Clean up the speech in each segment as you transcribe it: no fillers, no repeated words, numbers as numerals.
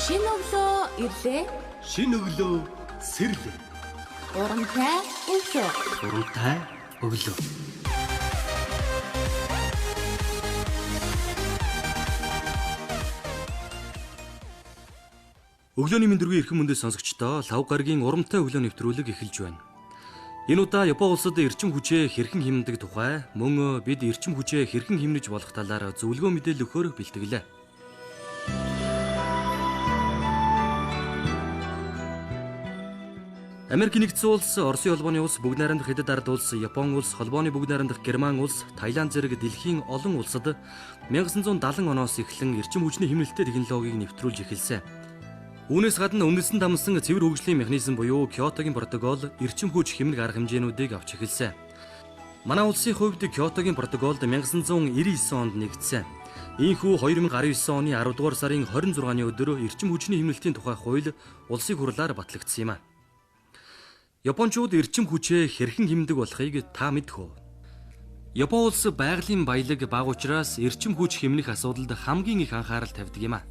Шинэ өглөө ирлээ. Шинэ өглөө сэрлээ. Урамтай өглөө. Урамтай өглөө. Өглөөний мэндүргийн эрхэм мөндөд сонсогчдоо лав гарагийн урамтай өглөө нэвтрүүлэг эхэлж байна. Энэ удаа Япон улсад эрчим хүчээ хэрхэн хэмнэдэг тухай мөн бид эрчим хүчээ хэрхэн хэмнэж болох талаар зөвлөгөө мэдээлэл өгөхөөр бэлтгэлээ. Америк нэгдсэн улс, Оросын холбооны улс, Бүгд найрамдах Хятад ард улс, Япон улс, холбооны Бүгд найрамдах Герман улс, Таиланд зэрэг дэлхийн олон улсад 1970 оноос эхлэн эрчим хүчний хэмнэлттэй технологиг нэвтрүүлж эхэлсэн. Үүнээс гадна үндэстэн дамсан цэвэр хөгжлийн механизм буюу Киотогийн протокол эрчим хүч хэмнэх арга хэмжээнүүдийг авч эхэлсэн. Манай улсын хувьд Киотогийн протоколд 1999 онд нэгдсэн. Ийхүү 2019 оны 10 дугаар сарын 26-ны өдөр эрчим хүчний хэмнэлтийн тухай хууль улсын хурлаар батлагдсан юм а. Япончууд эрчим хүчээ хэрхэн хэмнэдэг болохыг та мэдэх үү? Япон улс байгалийн баялаг бага учраас эрчим хүч хэмнэх асуудалд хамгийн их анхаарал тавьдаг юм а.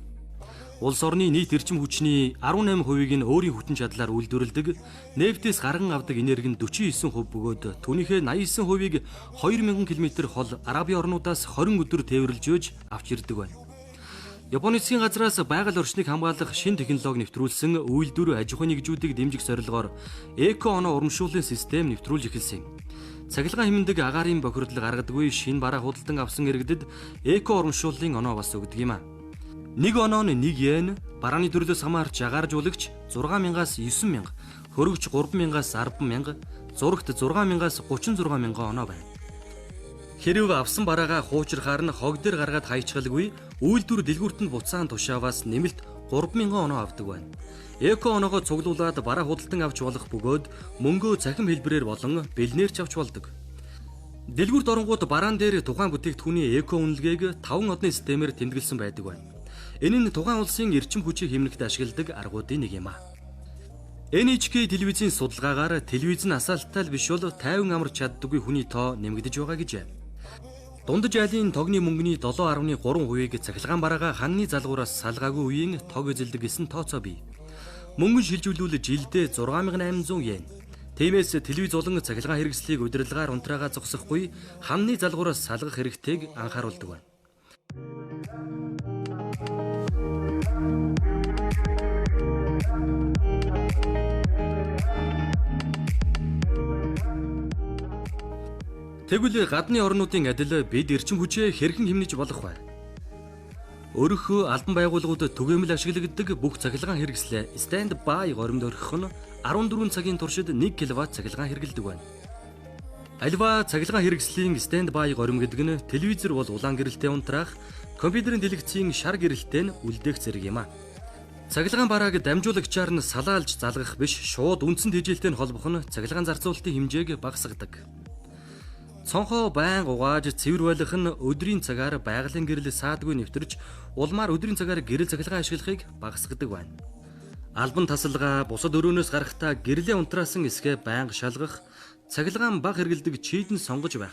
Улс орны нийт эрчим хүчний 18%-ийг нь өөрийн хүчин чадлаар үйлдвэрлэдэг, нефтээс гарган авдаг энерги нь 49% бөгөөд түүнийхээ 89%-ийг 2000 км хол Арабын орнуудаас 20 өдөр тээвэрлж өгж авч ирдэг байна. Японы засгийн газраас байгаль орчныг хамгаалах шинэ технологи нэвтрүүлсэн үйлдвэр аж ахуйн нэгжүүдийг дэмжих зорилгоор эко оноо урамшууллын систем нэвтрүүлж эхэлсэн юм. Цахилгаан хэмнэдэг агаарын бохирдол гаргадаггүй шинэ бараа худалдан авсан иргэдэд эко урамшууллын оноо бас өгдөг юм а. Нэг оноо нь 1 йен, барааны төрлөөс хамаарч агааржуулагч 6000-аас 9000, хөрөгч 3000-аас 100000, зурагт 6000-аас 36000 оноо байна. Хэрв авсан бараагаа хуучрахаар нь хог дээр гаргаад хайчгалгүй, үйлдвэр дэлгүүрт нь буцаан тушааваас нэмэлт 3000 оноо авдаг байна. Эко оноогоо цуглуулад бараа худалдан авч болох бөгөөд мөнгөө цахим хэлбэрээр болон бэлнээрч авч болдог. Дэлгүүрт оронгууд бараан дээр тухайн бүтээгдэхүүний эко үнэлгээг 5 одны системээр тэмдэглэсэн байдаг байна. Энэ нь тухайн улсын эрчим хүчийг хэмнэхэд ашигладаг аргуудын нэг юм а. NHK телевизийн судалгаагаар телевизэн асаалттай биш бол тайван амарч чаддаггүй хүний тоо нэмэгдэж байгаа гэж. Дундаж айлын тогны мөнгөний 7.3%-ийг цахилгаан бараагаа ханны залгуураас салгаагүй үеийн тог эзэлдэг гэсэн тооцоо бий. Мөнгөн шилжүүлвэл жилдээ 6800 йен. Тиймээс телевиз болон цахилгаан хэрэгслийг удирдлагаар унтраагаа зогсохгүй ханны залгуураас салгах хэрэгтэйг анхааруулдаг байна. Тэгвэл гадны орнуудын адил бид эрчим хүчээ хэрхэн хэмнэж болох вэ? Өөрөөхөө албан байгууллагууд түгээмэл ашигладаг бүх цахилгаан хэрэгслээ stand by горимд орхих нь 14 цагийн туршид 1 кВт цахилгаан хэрэглэдэг байна. Альва цахилгаан хэрэгслийн stand by горим гэдэг нь телевизэр бол улаан гэрэлтэй унтраах, компьютерийн дэлгэцийн шар гэрэлтэй нь үлдээх зэрэг юм а. Цахилгаан барааг дамжуулагчаар нь салаалж залгах биш, шууд үндсэн тэжээлтэй нь холбох нь цахилгаан зарцуулалтын хэмжээг багасгадаг. Цонхоо байн угааж цэвэр байлгах нь өдрийн цагаар байгалийн гэрэл саадгүй нэвтэрч улмаар өдрийн цагаар гэрэл цахилгаан ашиглахыг багасгадаг байна. Албан тасалгаа бусад өрөөнөөс гарахтаа гэрлийн унтраасан эсгээ байнга шалгах, цахилгаан бага хэрэгэлдэг чийдэн сонгож байх,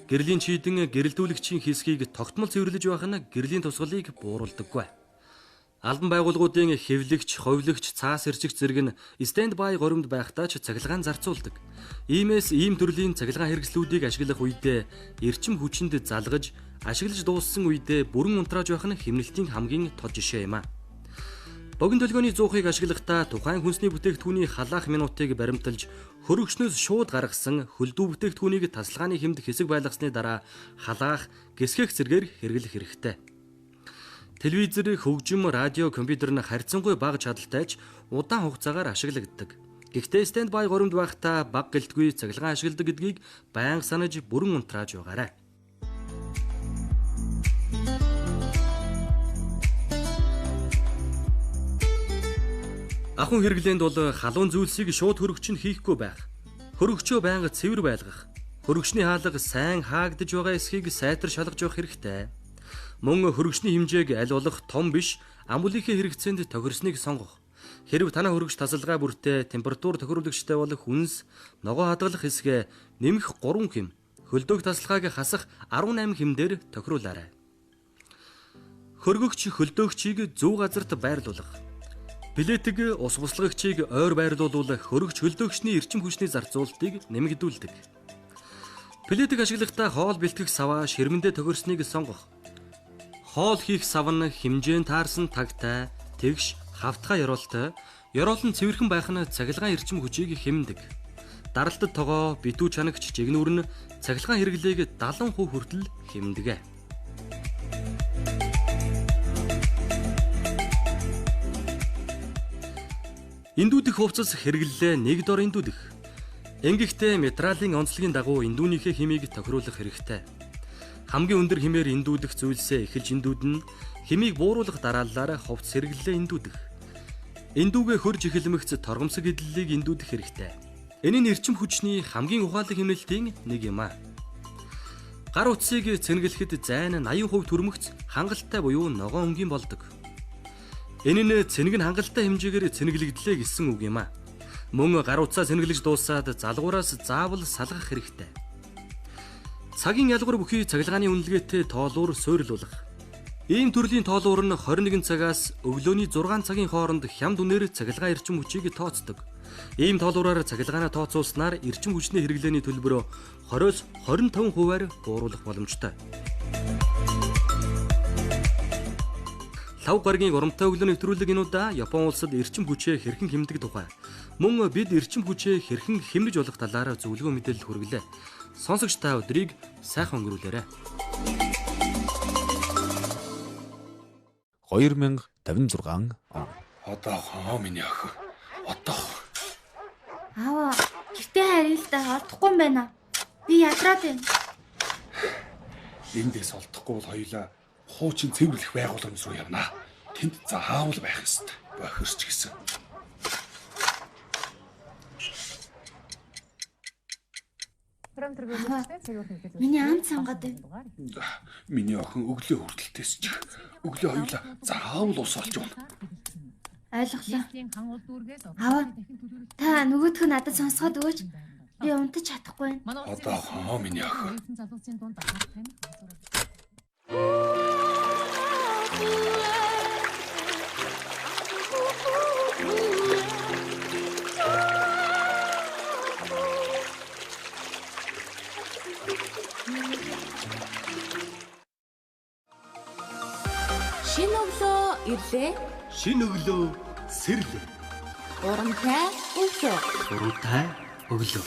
гэрлийн чийдэн гэрэлтүүлэгчийн хэсгийг тогтмол цэвэрлэж байх нь гэрлийн тусгалыг бууруулдаггүй. Албан байгууллагуудын хэвлэгч, ховлогч, цаас эрчигч зэрэг нь stand by горимд байхдаа ч цахилгаан зарцуулдаг. Иймээс ийм төрлийн цахилгаан хэрэгслүүдийг ашиглах үедээ эрчим хүчинд залгаж, ашиглаж дууссан үедээ бүрэн унтрааж байх нь хэмнэлтийн хамгийн тод жишээ юм а. Богино долгионы зуухыг ашиглахдаа тухайн хүнсний бүтээгдэхүүний халаах минутыг баримталж, хөрөгчнөөс шууд гаргасан хөлдөө бүтээгдэхүүнийг тасалгааны хэмд хэсэг байлгасны дараа халаах, гэсгэх зэргээр хэрэглэх хэрэгтэй. Телевизэр, хөгжим, радио, компьютер нь харьцангуй бага чадалтай ч удаан хугацаагаар ашиглагддаг. Гэхдээ stand by горимд байхдаа бага гэлтгүй цахилгаан ашигладаг гэдгийг байнга санаж бүрэн унтрааж байгаарай. Ахуйн хэрэглээнд бол халуун зүйлсийг шууд хөрөгч нь хийхгүй байх. Хөрөгчөө байнга цэвэр байлгах. Хөрөгчний хаалга сайн хаагдж байгаа эсхийг сайтар шалгаж явах хэрэгтэй. Мөн хөрөгчний хэмжээг аль болох том биш, амбулийнхээ хэрэгцээнд тохирсныг сонгох. Хэрв танай хөрөгч тасалгаа бүртээ температур тохируулагчтай болох хүнс, ногоо хадгалах хэсгээ нэмэх 3 хэм, хөлдөөх тасалгааг хасах 18 хэмдээр тохируулаарай. Хөргөгч хөлдөөгчийг зөв газарт байрлуулах. Плетиг ус буслагчийг ойр байрлуулах хөрөгч хөлдөөгчний эрчим хүчний зарцуулалтыг нэмэгдүүлдэг. Плетиг ашиглахдаа хоол бэлтгэх саваа ширмэндээ тохирсныг сонгох. Хоол хийх сав нь хэмжээнд таарсан тагтай, тэгш, хавтгай ёроолтой, ёроол нь цэвэрхэн байх нь цахилгаан эрчим хүчийг хэмндэг. Даралтад тогоо, битүү чанагч, жигнүүр нь цахилгаан хэрэглээг 70% хүртэл хэмндэг. Эндүүдэх хувцас хэрэглэлээ нэг дор эндүүдэх. Ингэхдээ материалын онцлогийн дагуу эндүүнийхээ хэмийг тохируулах хэрэгтэй. Хамгийн өндөр хэмээр эндүүдэх зүйлсээ эхэлж эндүүднэ, хэмийг бууруулах дараалалаар хувцас хэрэглэлээ эндүүдэх. Эндүүгээ хөрж эхэлмэгц торгомсог эдлэлийг эндүүдэх хэрэгтэй. Энэ нь эрчим хүчний хамгийн ухаалаг хэмнэлтийн нэг юм а. Гар утсыг цэнгэлэхэд зайн 80% түрмэгц хангалттай буюу ногоон өнгийн болдог. Энэ нь цэнэг нь хангалттай хэмжээгээр цэнэглэгдлээ гэсэн үг юм а. Мөн гар утсаа цэнэглэж дуусаад залгуураас заавал салгах хэрэгтэй. Цагийн ялгуур бүхий цахилгааны үнэлгээтэй тоолуур суйрлуулах. Ийм төрлийн тоолуур нь 21 цагаас өглөөний 6 цагийн хооронд хямд үнээр цахилгаан эрчим хүчийг тооцдог. Ийм тоолуураар цахилгаанаа тооцуулснаар эрчим хүчний хэрэглээний төлбөрөө 20-с 25%-аар бууруулах боломжтой. Лав гарагийн урамтай өглөө нэвтрүүлэг энэ удаа Япон улсад эрчим хүчээ хэрхэн хэмндэг тухай, мөн бид эрчим хүчээ хэрхэн хэмнэж болох талаар зөвлөгөө мэдээлэл хүргэлээ. Сонсогч та өдрийг сайхан өнгөрүүлээрэй. 2056 он. Одоохон миний охин. Одоохон. Аава, гэртээ харъя л да, олдохгүй юм байна. Би ядраад байна. Эндээс олдохгүй бол хоёулаа хуучин цэвэрлэх байгууламж руу явна. Тэнд заавал байх ёстой. Бохирч гэсэн. Миний ам цангад байна. Миний охин өглөө хүртэлтээс ч өглөө хоёулаа заавал ус олж явна. Ойлголоо. Аава, та нөгөөдх нь надад сонсгоод өгөөч. Би унтаж чадахгүй байна. Одоохон миний охин. Шинэ өглөө ирлээ. Шинэ өглөө сэрлээ. Урамтай өглөө. Уруутай өглөө.